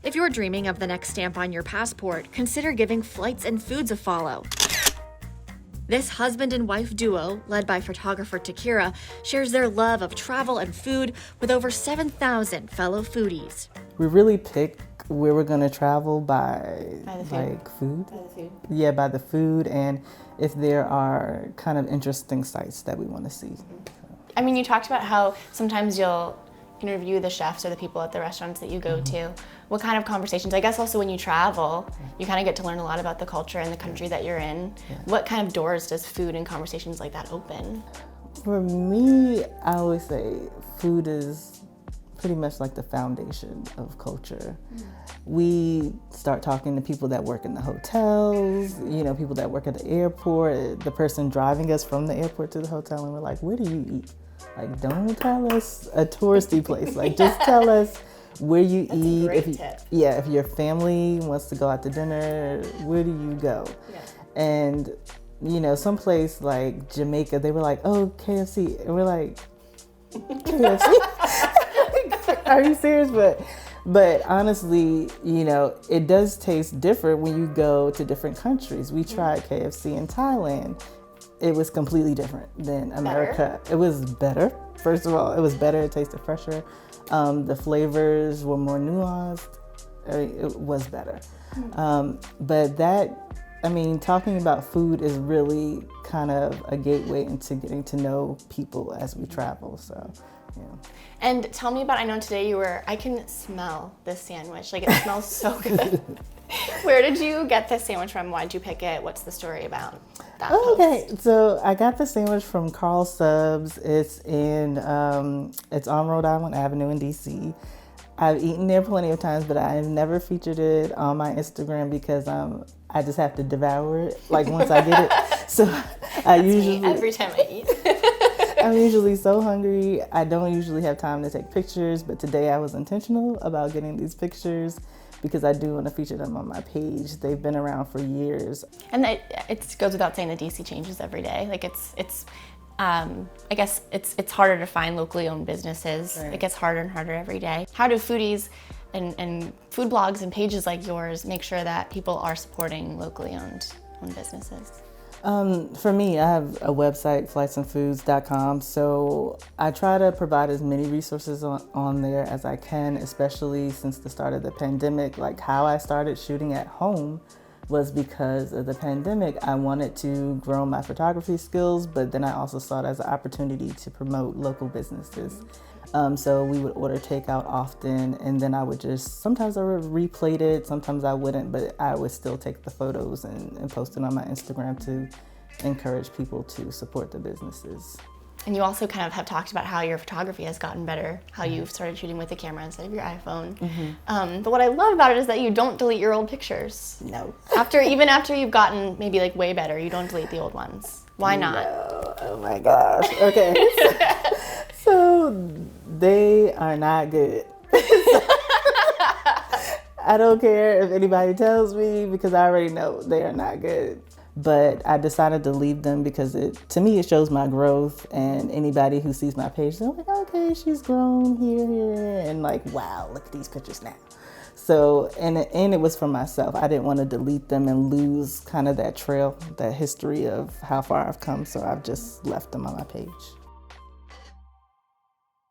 If you're dreaming of the next stamp on your passport, consider giving flights and foods a follow. This husband and wife duo, led by photographer Takira, shares their love of travel and food with over 7,000 fellow foodies. We really pick where we're gonna travel by the food. like food. By the food. Yeah, by the food, and if there are kind of interesting sites that we want to see. I mean, you talked about how sometimes you'll interview the chefs or the people at the restaurants that you go to. What kind of conversations? I guess also when you travel, you kind of get to learn a lot about the culture and the country that you're in. What kind of doors does food and conversations like that open? For me, I always say food is pretty much like the foundation of culture. We start talking to people that work in the hotels, people that work at the airport, the person driving us from the airport to the hotel, and we're like, where do you eat? Like, don't tell us a touristy place. Like, just tell us where you eat. That's a great tip. Yeah, if your family wants to go out to dinner, where do you go? Yeah. And, someplace like Jamaica, they were like, oh, KFC. And we're like, KFC? Are you serious? But honestly, it does taste different when you go to different countries. We tried KFC in Thailand. It was completely different than America. It was better. First of all, it was better. It tasted fresher. The flavors were more nuanced. It was better. But talking about food is really kind of a gateway into getting to know people as we travel. So, yeah. And tell me about, I know today I can smell this sandwich. Like, it smells so good. Where did you get this sandwich from? Why did you pick it? What's the story about that post? So I got the sandwich from Carl Stubbs. It's it's on Rhode Island Avenue in DC. I've eaten there plenty of times, but I've never featured it on my Instagram because I just have to devour it like once I get it. So Every time I eat. I'm usually so hungry. I don't usually have time to take pictures, but today I was intentional about getting these pictures because I do want to feature them on my page. They've been around for years. And it goes without saying that DC changes every day. Like I guess it's harder to find locally owned businesses. Right. It gets harder and harder every day. How do foodies and food blogs and pages like yours make sure that people are supporting locally owned businesses? For me, I have a website, flightsandfoods.com, so I try to provide as many resources on there as I can, especially since the start of the pandemic. Like, how I started shooting at home was because of the pandemic. I wanted to grow my photography skills, but then I also saw it as an opportunity to promote local businesses. So we would order takeout often, and then sometimes I would replate it, sometimes I wouldn't, but I would still take the photos and post it on my Instagram to encourage people to support the businesses. And you also kind of have talked about how your photography has gotten better, how you've started shooting with the camera instead of your iPhone. But what I love about it is that you don't delete your old pictures. No. Even after you've gotten maybe like way better, you don't delete the old ones. Why not? No. Oh my gosh. Okay. So they are not good. I don't care if anybody tells me because I already know they are not good. But I decided to leave them because to me it shows my growth, and anybody who sees my page, they're like, okay, she's grown here, and like, wow, look at these pictures now. So, and it was for myself. I didn't want to delete them and lose kind of that trail, that history of how far I've come, so I've just left them on my page.